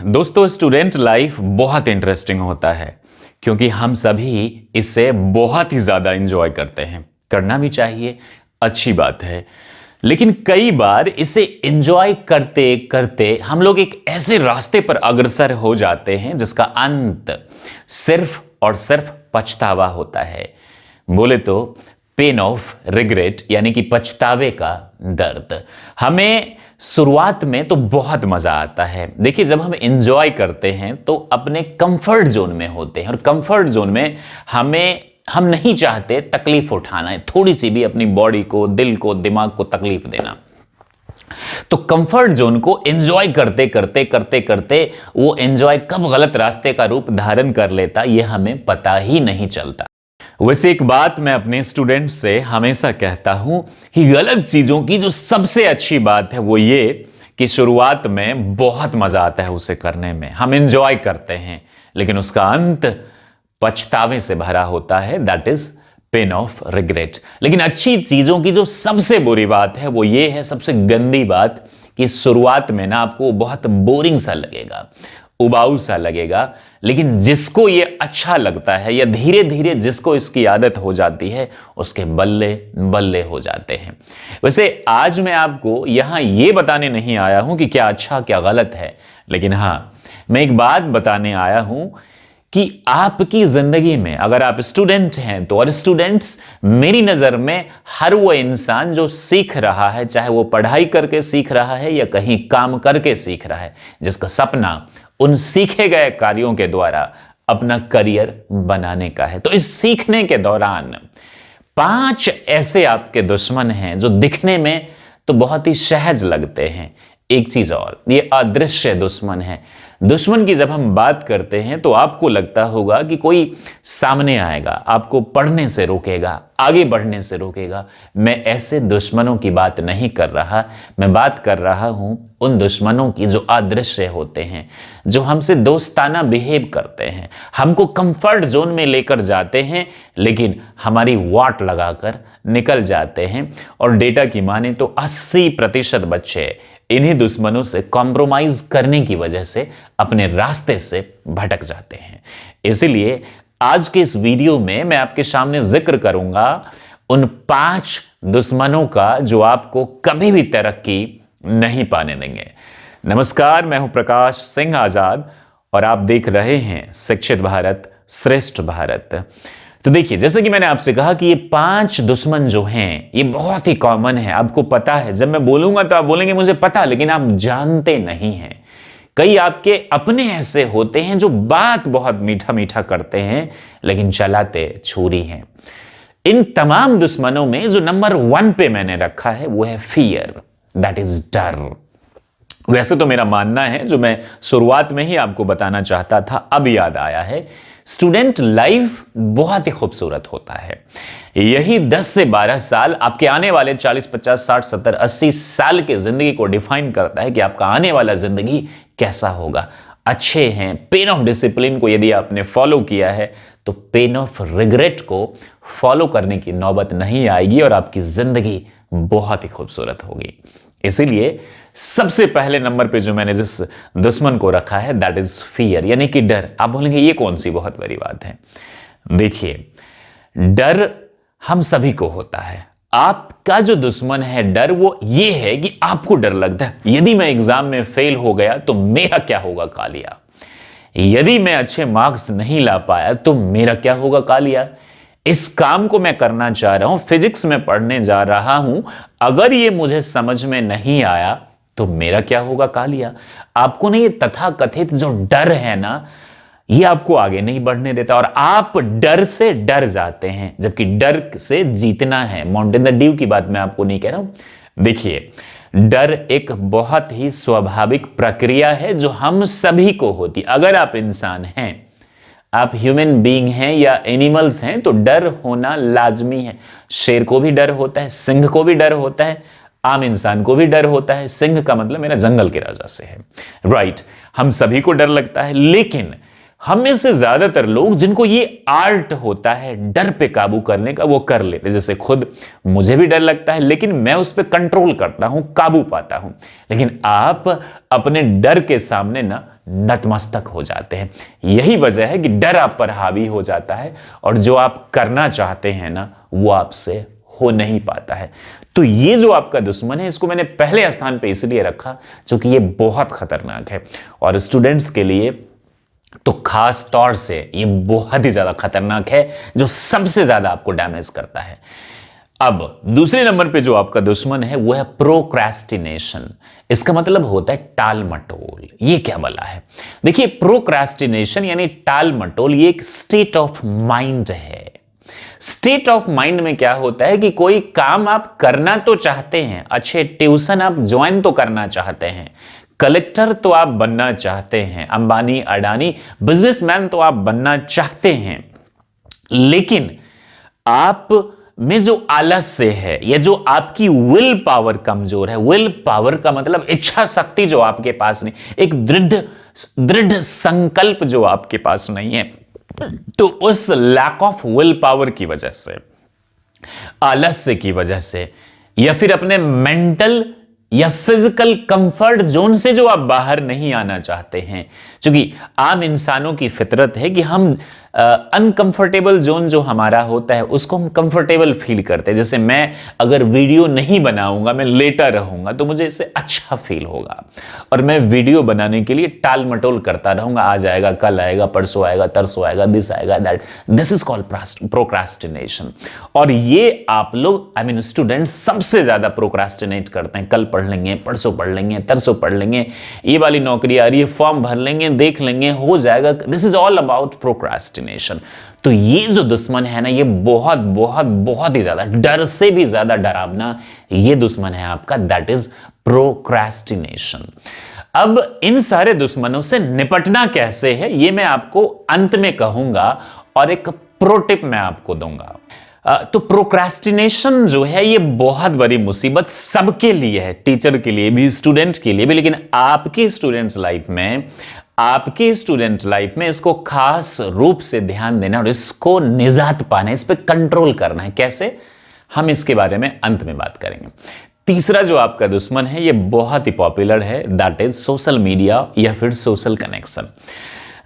दोस्तों, student life बहुत interesting होता है क्योंकि हम सभी इसे बहुत ही ज़्यादा एंजॉय करते हैं। करना भी चाहिए, अच्छी बात है। लेकिन कई बार इसे एंजॉय करते करते हम लोग एक ऐसे रास्ते पर अग्रसर हो जाते हैं जिसका अंत सिर्फ और सिर्फ पछतावा होता है। बोले तो पेन ऑफ रिग्रेट, यानी कि पछतावे का दर्द। हमें शुरुआत में तो बहुत मजा आता है। देखिए, जब हम एंजॉय करते हैं तो अपने कंफर्ट जोन में होते हैं, और कंफर्ट जोन में हम नहीं चाहते तकलीफ उठाना है, थोड़ी सी भी अपनी बॉडी को, दिल को, दिमाग को तकलीफ देना। तो कंफर्ट जोन को एंजॉय करते करते करते करते वो एंजॉय कब गलत रास्ते का रूप धारण कर लेता, यह हमें पता ही नहीं चलता। वैसे एक बात मैं अपने स्टूडेंट्स से हमेशा कहता हूं कि गलत चीजों की जो सबसे अच्छी बात है वो ये कि शुरुआत में बहुत मजा आता है उसे करने में, हम एंजॉय करते हैं, लेकिन उसका अंत पछतावे से भरा होता है। That is pain of regret. लेकिन अच्छी चीजों की जो सबसे बुरी बात है वो ये है, सबसे गंदी बात, कि शुरुआत में ना आपको बहुत बोरिंग सा लगेगा, उबाऊ सा लगेगा, लेकिन जिसको ये अच्छा लगता है या धीरे धीरे जिसको इसकी आदत हो जाती है उसके बल्ले बल्ले हो जाते हैं। वैसे आज मैं आपको यहां ये बताने नहीं आया हूं कि क्या अच्छा क्या गलत है, लेकिन हां, मैं एक बात बताने आया हूं कि आपकी जिंदगी में अगर आप स्टूडेंट हैं तो, और स्टूडेंट्स मेरी नजर में हर वो इंसान जो सीख रहा है, चाहे वो पढ़ाई करके सीख रहा है या कहीं काम करके सीख रहा है, जिसका सपना उन सीखे गए कार्यों के द्वारा अपना करियर बनाने का है। तो इस सीखने के दौरान 5 ऐसे आपके दुश्मन हैं जो दिखने में तो बहुत ही सहज लगते हैं। एक चीज और, ये अदृश्य दुश्मन है। दुश्मन की जब हम बात करते हैं तो आपको लगता होगा कि कोई सामने आएगा, आपको पढ़ने से रोकेगा, आगे बढ़ने से रोकेगा। मैं ऐसे दुश्मनों की बात नहीं कर रहा, मैं बात कर रहा हूं उन दुश्मनों की जो अदृश्य होते हैं, जो हमसे दोस्ताना बिहेव करते हैं, हमको कंफर्ट जोन में लेकर जाते हैं, लेकिन हमारी वाट लगाकर निकल जाते हैं। और डेटा की माने तो 80% बच्चे इन्हीं दुश्मनों से कॉम्प्रोमाइज करने की वजह से अपने रास्ते से भटक जाते हैं। इसलिए आज के इस वीडियो में मैं आपके सामने जिक्र करूंगा उन 5 दुश्मनों का जो आपको कभी भी तरक्की नहीं पाने देंगे। नमस्कार, मैं हूं प्रकाश सिंह आजाद और आप देख रहे हैं शिक्षित भारत श्रेष्ठ भारत। तो देखिए, जैसे कि मैंने आपसे कहा कि ये 5 दुश्मन जो हैं ये बहुत ही कॉमन है, आपको पता है। जब मैं बोलूंगा तो आप बोलेंगे मुझे पता, लेकिन आप जानते नहीं हैं। कई आपके अपने ऐसे होते हैं जो बात बहुत मीठा मीठा करते हैं लेकिन चलाते छुरी हैं। इन तमाम दुश्मनों में जो नंबर 1 पे मैंने रखा है वो है फियर, दैट इज डर। वैसे तो मेरा मानना है, जो मैं शुरुआत में ही आपको बताना चाहता था अब याद आया है, स्टूडेंट लाइफ बहुत ही खूबसूरत होता है। यही 10 से 12 साल आपके आने वाले 40, 50, 60, 70, 80 साल के जिंदगी को डिफाइन करता है कि आपका आने वाला जिंदगी कैसा होगा। अच्छे हैं, पेन ऑफ डिसिप्लिन को यदि आपने फॉलो किया है तो पेन ऑफ रिग्रेट को फॉलो करने की नौबत नहीं आएगी और आपकी जिंदगी बहुत ही खूबसूरत होगी। इसीलिए सबसे पहले नंबर पे जो मैंने जिस दुश्मन को रखा है दैट इज फियर, यानी कि डर। आप बोलेंगे ये कौन सी बहुत बड़ी बात है। देखिए, डर हम सभी को होता है। आपका जो दुश्मन है डर, वो ये है कि आपको डर लगता है यदि मैं एग्जाम में फेल हो गया तो मेरा क्या होगा कालिया, यदि मैं अच्छे मार्क्स नहीं ला पाया तो मेरा क्या होगा कालिया, इस काम को मैं करना चाह रहा हूं, फिजिक्स में पढ़ने जा रहा हूं, अगर ये मुझे समझ में नहीं आया तो मेरा क्या होगा कालिया। आपको नहीं, ये तथाकथित जो डर है ना, ये आपको आगे नहीं बढ़ने देता और आप डर से डर जाते हैं, जबकि डर से जीतना है। माउंटेन द ड्यू की बात मैं आपको नहीं कह रहा हूं। देखिए, डर एक बहुत ही स्वाभाविक प्रक्रिया है जो हम सभी को होती। अगर आप इंसान हैं, आप ह्यूमन बीइंग हैं या एनिमल्स हैं, तो डर होना लाजमी है। शेर को भी डर होता है, सिंह को भी डर होता है, आम इंसान को भी डर होता है। सिंह का मतलब मेरा जंगल के राजा से है, राइट। हम सभी को डर लगता है, लेकिन हम में से ज्यादातर लोग जिनको ये आर्ट होता है डर पे काबू करने का, वो कर लेते हैं। जैसे खुद मुझे भी डर लगता है, लेकिन मैं उस पर कंट्रोल करता हूं, काबू पाता हूं। लेकिन आप अपने डर के सामने ना नतमस्तक हो जाते हैं। यही वजह है कि डर आप पर हावी हो जाता है और जो आप करना चाहते हैं ना, वो आपसे हो नहीं पाता है। तो ये जो आपका दुश्मन है, इसको मैंने पहले स्थान पे इसलिए रखा क्योंकि ये बहुत खतरनाक है, और स्टूडेंट्स के लिए तो खास तौर से ये बहुत ही ज्यादा खतरनाक है, जो सबसे ज्यादा आपको डैमेज करता है। अब दूसरे नंबर पे जो आपका दुश्मन है वो है प्रोक्रेस्टिनेशन। इसका मतलब होता है टाल मटोल। ये क्या भला है? देखिए, प्रोक्रेस्टिनेशन यानी टाल मटोल, ये एक स्टेट ऑफ माइंड है। स्टेट ऑफ माइंड में क्या होता है कि कोई काम आप करना तो चाहते हैं, अच्छे ट्यूशन आप ज्वाइन तो करना चाहते हैं, कलेक्टर तो आप बनना चाहते हैं, अंबानी अडानी बिजनेसमैन तो आप बनना चाहते हैं, लेकिन आप में जो आलस्य है या जो आपकी विल पावर कमजोर है, विल पावर का मतलब इच्छा शक्ति जो आपके पास नहीं, एक दृढ़ संकल्प जो आपके पास नहीं है, तो उस लैक ऑफ विल पावर की वजह से, आलस्य की वजह से, या फिर अपने मेंटल या फिजिकल कंफर्ट जोन से जो आप बाहर नहीं आना चाहते हैं, क्योंकि आम इंसानों की फितरत है कि हम अनकंफर्टेबल जोन जो हमारा होता है उसको हम कंफर्टेबल फील करते हैं। जैसे मैं अगर वीडियो नहीं बनाऊंगा, मैं लेटा रहूंगा, तो मुझे इससे अच्छा फील होगा, और मैं वीडियो बनाने के लिए टाल मटोल करता रहूंगा, आज आएगा, कल आएगा, परसों आएगा, तरसों आएगा, दिस आएगा, that, this is called procrastination. और ये आप लोग, आई मीन स्टूडेंट्स, सबसे ज्यादा प्रोक्रास्टिनेट करते हैं। कल पढ़ लेंगे, परसों पढ़ लेंगे, तरसों पढ़ लेंगे, ये वाली नौकरी आ रही है, फॉर्म भर लेंगे, देख लेंगे, हो जाएगा। This is all about procrastination. तो ये जो दुश्मन है ना, ये बहुत बहुत बहुत ही ज्यादा, डर से भी ज्यादा डरावना ये दुश्मन है आपका, दैट इज प्रोक्रास्टिनेशन। अब इन सारे दुश्मनों से निपटना कैसे है, ये मैं आपको अंत में कहूंगा, और एक प्रो टिप मैं आपको दूंगा। तो प्रोक्रास्टिनेशन जो है ये बहुत बड़ी मुसीबत सबके लिए है, टीचर के लिए भी, स्टूडेंट के लिए भी, लेकिन आपके स्टूडेंट्स लाइफ में इसको खास रूप से ध्यान देना और इसको निजात पाना, इस पे कंट्रोल करना है। कैसे, हम इसके बारे में अंत में बात करेंगे। तीसरा जो आपका दुश्मन है ये बहुत ही पॉपुलर है, दैट इज सोशल मीडिया या फिर सोशल कनेक्शन।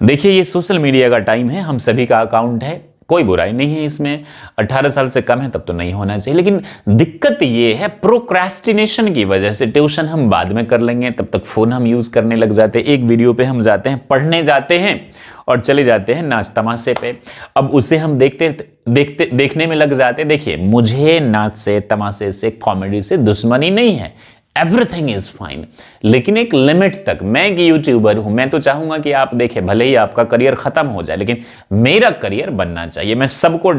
देखिए, ये सोशल मीडिया का टाइम है, हम सभी का अकाउंट है, कोई बुराई नहीं है इसमें, 18 साल से कम है तब तो नहीं होना चाहिए। लेकिन दिक्कत ये है प्रोक्रास्टिनेशन की वजह से, ट्यूशन हम बाद में कर लेंगे, तब तक फोन हम यूज करने लग जाते हैं, एक वीडियो पे हम जाते हैं, पढ़ने जाते हैं और चले जाते हैं नाच तमाशे पे। अब उसे हम देखने में लग जाते हैं। देखिए, मुझे नाच से, तमाशे से, कॉमेडी से दुश्मनी नहीं है, एवरीथिंग इज फाइन, लेकिन एक लिमिट तक। मैं एक यूट्यूबर हूं, मैं तो चाहूंगा कि आप देखें, भले ही आपका करियर खत्म हो जाए, लेकिन मेरा करियर बनना चाहिए। मैं सबको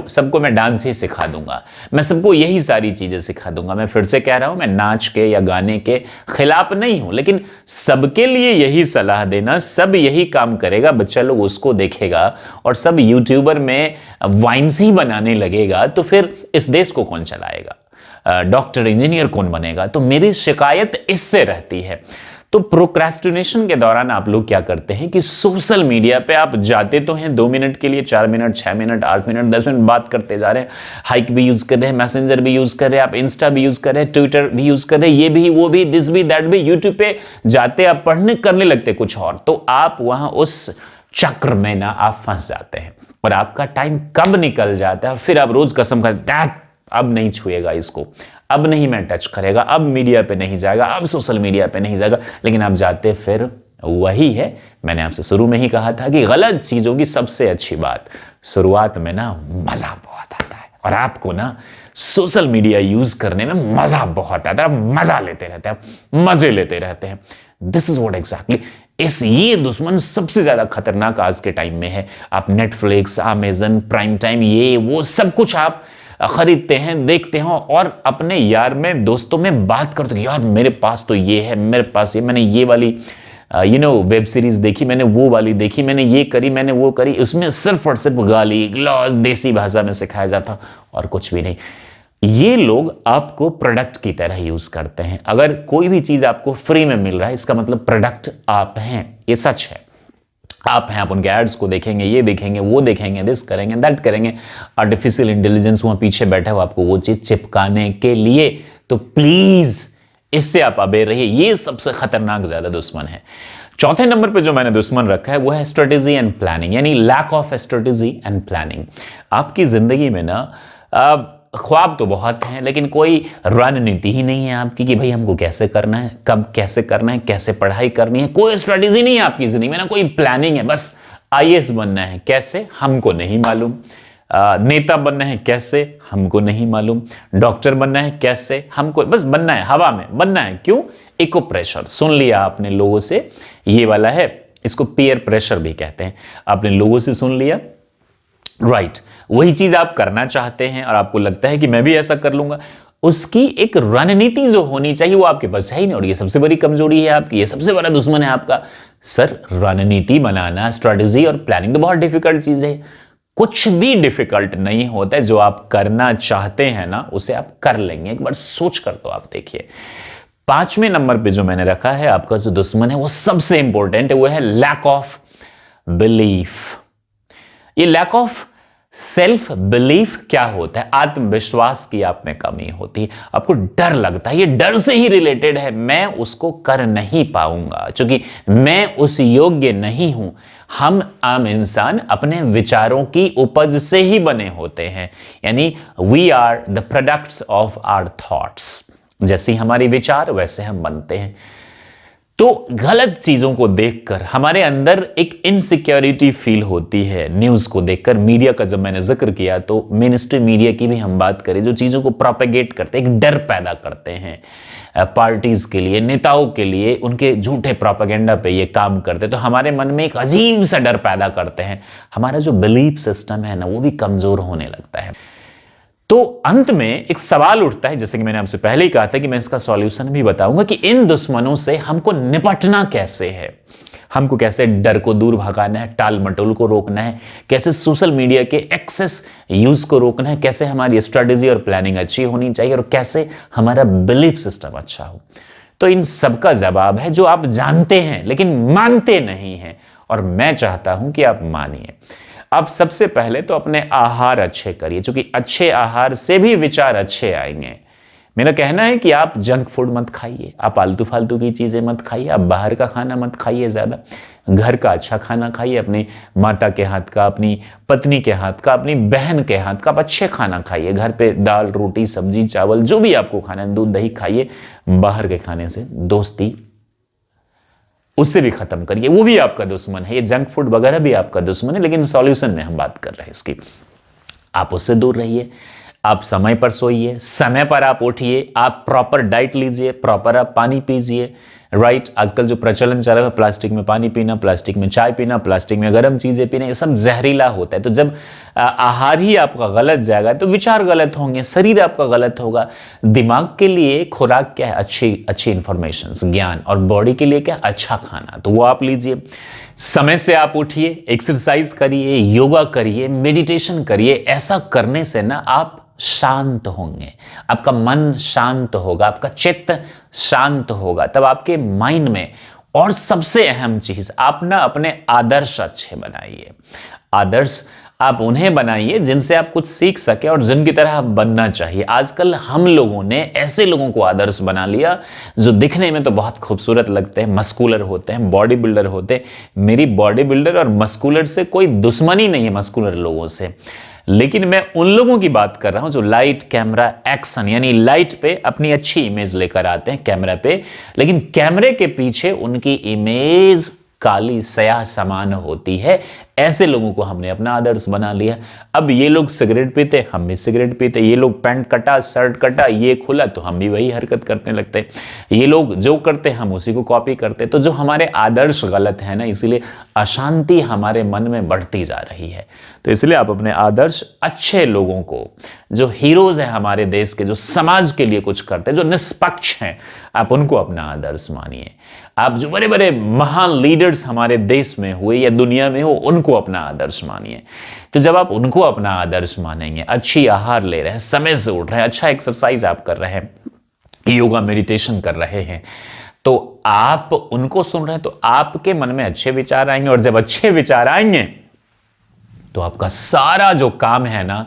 सबको मैं डांस ही सिखा दूंगा, मैं सबको यही सारी चीजें सिखा दूंगा। मैं फिर से कह रहा हूं, मैं नाच के या गाने के खिलाफ नहीं हूं, लेकिन सबके लिए यही सलाह देना, सब यही काम करेगा, बच्चा लोग उसको देखेगा और सब यूट्यूबर में वाइन्स ही बनाने लगेगा, तो फिर इस देश को कौन चलाएगा? डॉक्टर, इंजीनियर कौन बनेगा? तो मेरी शिकायत इससे रहती है। तो प्रोक्रेस्टिनेशन के दौरान आप लोग क्या करते हैं कि सोशल मीडिया पे आप जाते तो हैं 2 मिनट के लिए, 4 मिनट, 6 मिनट, 8 मिनट, 10 मिनट बात करते जा रहे हैं, हाइक भी यूज कर रहे हैं, मैसेंजर भी यूज कर रहे हैं, आप इंस्टा भी यूज कर रहे हैं, ट्विटर भी यूज कर रहे हैं, ये भी, वो भी, दिस भी, दैट भी। यूट्यूब पे जाते आप पढ़ने करने लगते कुछ और, तो आप वहां उस चक्र में ना आप फंस जाते हैं और आपका टाइम कब निकल जाता है, और फिर आप रोज कसम खाते हैं, अब नहीं छुएगा इसको, अब नहीं मैं टच करेगा, अब मीडिया पे नहीं जाएगा, अब सोशल मीडिया पे नहीं जाएगा, लेकिन आप जाते फिर वही है। मैंने आपसे शुरू में ही कहा था कि गलत चीजों की सबसे अच्छी बात, शुरुआत में ना मजा बहुत आता है, और आपको ना सोशल मीडिया यूज करने में मजा बहुत आता है, मजा लेते रहते हैं, मजे लेते रहते हैं। दिस इज व्हाट एग्जैक्टली ये दुश्मन सबसे ज्यादा खतरनाक आज के टाइम में है। आप नेटफ्लिक्स, अमेजन प्राइम टाइम, ये वो सब कुछ आप खरीदते हैं, देखते हैं, और अपने यार में, दोस्तों में बात करते हो, यार मेरे पास तो ये है, मेरे पास ये, मैंने ये वाली वेब सीरीज देखी, मैंने वो वाली देखी, मैंने ये करी, मैंने वो करी। उसमें सिर्फ और सिर्फ गाली गलौज देसी भाषा में सिखाया जाता और कुछ भी नहीं। ये लोग आपको प्रोडक्ट की तरह यूज करते हैं। अगर कोई भी चीज आपको फ्री में मिल रहा है, इसका मतलब प्रोडक्ट आप हैं, ये सच है। आप हैं, आप उनके एड्स को देखेंगे, ये देखेंगे, वो देखेंगे, दिस करेंगे, दैट करेंगे, आर्टिफिशियल इंटेलिजेंस वहां पीछे बैठा हो आपको वो चीज चिपकाने के लिए। तो प्लीज इससे आप अवेयर रहिए, ये सबसे खतरनाक ज्यादा दुश्मन है। चौथे नंबर पे जो मैंने दुश्मन रखा है वो है स्ट्रेटेजी एंड प्लानिंग, यानी lack of strategy and planning. आपकी जिंदगी में ना ख्वाब तो बहुत हैं, लेकिन कोई रणनीति ही नहीं है आपकी कि भाई हमको कैसे करना है, कब कैसे करना है, कैसे पढ़ाई करनी है। कोई स्ट्रेटेजी नहीं है आपकी जिंदगी में, ना कोई प्लानिंग है। बस आईएएस बनना है, कैसे हमको नहीं मालूम। नेता बनना है, कैसे हमको नहीं मालूम। डॉक्टर बनना है, कैसे हमको, बस बनना है, हवा में बनना है। क्यों? इको प्रेशर सुन लिया आपने लोगों से, ये वाला है, इसको पीयर प्रेशर भी कहते हैं। आपने लोगों से सुन लिया, राइट, वही चीज आप करना चाहते हैं और आपको लगता है कि मैं भी ऐसा कर लूंगा। उसकी एक रणनीति जो होनी चाहिए वो आपके पास है ही नहीं, और ये सबसे बड़ी कमजोरी है आपकी, ये सबसे बड़ा दुश्मन है आपका। सर, रणनीति बनाना, स्ट्रेटजी और प्लानिंग तो बहुत डिफिकल्ट चीज है। कुछ भी डिफिकल्ट नहीं होता है, जो आप करना चाहते हैं ना उसे आप कर लेंगे। एक बार सोच कर तो आप देखिए। 5वें नंबर पे जो मैंने रखा है आपका जो दुश्मन है वो सबसे इंपॉर्टेंट है, वो है लैक ऑफ बिलीफ। ये लैक ऑफ सेल्फ बिलीफ क्या होता है? आत्मविश्वास की आप में कमी होती है, आपको डर लगता है, ये डर से ही रिलेटेड है, मैं उसको कर नहीं पाऊंगा क्योंकि मैं उस योग्य नहीं हूं। हम आम इंसान अपने विचारों की उपज से ही बने होते हैं, यानी we are the products of our thoughts. जैसी हमारी विचार वैसे हम बनते हैं। तो गलत चीजों को देखकर हमारे अंदर एक इनसिक्योरिटी फील होती है। न्यूज को देखकर, मीडिया का जब मैंने जिक्र किया तो मेन स्ट्रीम मीडिया की भी हम बात करें, जो चीजों को प्रोपेगेट करते हैं, एक डर पैदा करते हैं पार्टीज के लिए, नेताओं के लिए, उनके झूठे प्रोपेगेंडा पे ये काम करते हैं, तो हमारे मन में एक अजीब सा डर पैदा करते हैं। हमारा जो बिलीफ सिस्टम है ना वो भी कमजोर होने लगता है। तो अंत में एक सवाल उठता है, जैसे कि मैंने आपसे पहले ही कहा था कि मैं इसका सॉल्यूशन भी बताऊंगा कि इन दुश्मनों से हमको निपटना कैसे है, हमको कैसे डर को दूर भगाना है, टाल मटोल को रोकना है, कैसे सोशल मीडिया के एक्सेस यूज को रोकना है, कैसे हमारी स्ट्रेटेजी और प्लानिंग अच्छी होनी चाहिए और कैसे हमारा बिलीफ सिस्टम अच्छा हो। तो इन सबका जवाब है जो आप जानते हैं लेकिन मानते नहीं हैं, और मैं चाहता हूं कि आप मानिए। आप सबसे पहले तो अपने आहार अच्छे करिए, क्योंकि अच्छे आहार से भी विचार अच्छे आएंगे। मेरा कहना है कि आप जंक फूड मत खाइए, आप आलतू फालतू की चीजें मत खाइए, आप बाहर का खाना मत खाइए ज्यादा, घर का अच्छा खाना खाइए, अपनी माता के हाथ का, अपनी पत्नी के हाथ का, अपनी बहन के हाथ का आप अच्छे खाना खाइए। घर पे दाल रोटी सब्जी चावल जो भी आपको खाना है, दूध दही खाइए। बाहर के खाने से दोस्ती उससे भी खत्म करिए, वो भी आपका दुश्मन है। ये जंक फूड वगैरह भी आपका दुश्मन है, लेकिन सॉल्यूशन में हम बात कर रहे हैं इसकी। आप उससे दूर रहिए, आप समय पर सोइए, समय पर आप उठिए, आप प्रॉपर डाइट लीजिए, प्रॉपर आप पानी पीजिए। राइट, आजकल जो प्रचलन चल रहा है प्लास्टिक में पानी पीना, प्लास्टिक में चाय पीना, प्लास्टिक में गर्म चीजें पीना, ये सब जहरीला होता है। तो जब आहार ही आपका गलत जाएगा तो विचार गलत होंगे, शरीर आपका गलत होगा। दिमाग के लिए खुराक क्या है? अच्छी अच्छी इंफॉर्मेशन, ज्ञान, और बॉडी के लिए क्या? अच्छा खाना, तो वो आप लीजिए। समय से आप उठिए, एक्सरसाइज करिए, योगा करिए, मेडिटेशन करिए। ऐसा करने से ना आप शांत होंगे, आपका मन शांत होगा, आपका चित्त शांत होगा, तब आपके माइंड में। और सबसे अहम चीज, आप ना अपने आदर्श अच्छे बनाइए। आदर्श आप उन्हें बनाइए जिनसे आप कुछ सीख सके और जिनकी तरह आप बनना चाहिए। आजकल हम लोगों ने ऐसे लोगों को आदर्श बना लिया जो दिखने में तो बहुत खूबसूरत लगते हैं, मस्कुलर होते हैं, बॉडी बिल्डर होते हैं। मेरी बॉडी बिल्डर और मस्कुलर से कोई दुश्मनी नहीं है, मस्कुलर लोगों से, लेकिन मैं उन लोगों की बात कर रहा हूं जो लाइट कैमरा एक्शन, यानी लाइट पे अपनी अच्छी इमेज लेकर आते हैं कैमरा पे, लेकिन कैमरे के पीछे उनकी इमेज काली स्याह समान होती है। ऐसे लोगों को हमने अपना आदर्श बना लिया। अब ये लोग सिगरेट पीते, हम भी सिगरेट पीते। ये लोग पैंट कटा, शर्ट कटा, ये खुला, तो हम भी वही हरकत करने लगते। ये लोग जो करते हम उसी को कॉपी करते। तो जो हमारे आदर्श गलत है ना, इसीलिए अशांति हमारे मन में बढ़ती जा रही है। तो इसलिए आप अपने आदर्श अच्छे लोगों को, जो हीरोज हैं हमारे देश के, जो समाज के लिए कुछ करते हैं, जो निष्पक्ष हैं, आप उनको अपना आदर्श मानिए। आप जो बड़े बड़े महान लीडर्स हमारे देश में हुए या दुनिया में हो, उनको अपना आदर्श मानिए। तो जब आप उनको अपना आदर्श मानेंगे, अच्छी आहार ले रहे हैं, समय से उठ रहे हैं, अच्छा एक्सरसाइज आप कर रहे हैं, योगा मेडिटेशन कर रहे हैं, तो आप उनको सुन रहे हैं तो आपके मन में अच्छे विचार आएंगे, और जब अच्छे विचार आएंगे तो आपका सारा जो काम है ना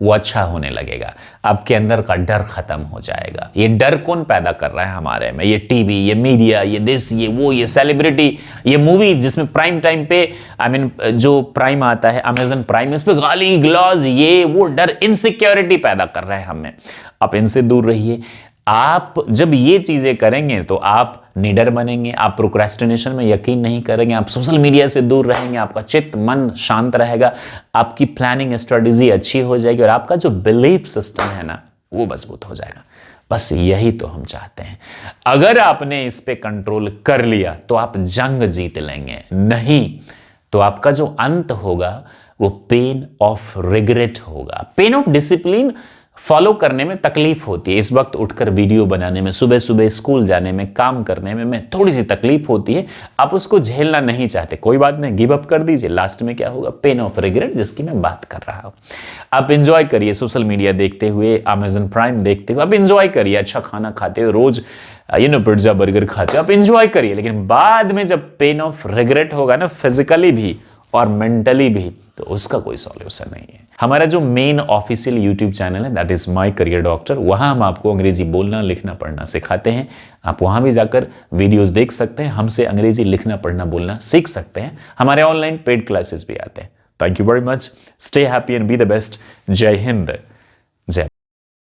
वो अच्छा होने लगेगा। आपके अंदर का डर खत्म हो जाएगा। ये डर कौन पैदा कर रहा है हमारे में? ये टीवी, ये मीडिया, ये दिस, ये वो, ये सेलिब्रिटी, ये मूवी जिसमें प्राइम टाइम पे जो प्राइम आता है, अमेजन प्राइम, इस पे गाली गलौज, ये वो डर, इनसिक्योरिटी पैदा कर रहा है हमें। आप इनसे दूर रहिए। आप जब ये चीजें करेंगे तो आप निडर बनेंगे, आप प्रोक्रेस्टिनेशन में यकीन नहीं करेंगे, आप सोशल मीडिया से दूर रहेंगे, आपका चित्त मन शांत रहेगा, आपकी प्लानिंग स्ट्रेटेजी अच्छी हो जाएगी, और आपका जो बिलीफ सिस्टम है ना वो मजबूत हो जाएगा। बस यही तो हम चाहते हैं। अगर आपने इस पे कंट्रोल कर लिया तो आप जंग जीत लेंगे, नहीं तो आपका जो अंत होगा वो पेन ऑफ रिग्रेट होगा। पेन ऑफ डिसिप्लिन फॉलो करने में तकलीफ होती है। इस वक्त उठकर वीडियो बनाने में, सुबह सुबह स्कूल जाने में, काम करने में थोड़ी सी तकलीफ होती है। आप उसको झेलना नहीं चाहते, कोई बात नहीं, गिव अप कर दीजिए। लास्ट में क्या होगा? पेन ऑफ रिग्रेट, जिसकी मैं बात कर रहा हूं। आप इंजॉय करिए सोशल मीडिया देखते हुए, अमेजन प्राइम देखते हुए, आप इंजॉय करिए, अच्छा खाना खाते हुए, रोज पिज्जा बर्गर खाते हो, आप इंजॉय करिए। लेकिन बाद में जब पेन ऑफ रिग्रेट होगा ना, फिजिकली भी और मेंटली भी, तो उसका कोई सॉल्यूशन नहीं है। हमारा जो मेन ऑफिशियल यूट्यूब चैनल है, that is my career doctor, वहां हम आपको अंग्रेजी बोलना, लिखना, पढ़ना सिखाते हैं। आप वहां भी जाकर वीडियोस देख सकते हैं, हमसे अंग्रेजी लिखना, पढ़ना, बोलना सीख सकते हैं। हमारे ऑनलाइन पेड क्लासेस भी आते हैं। Thank you very much. Stay happy and be the best. जय हिंद।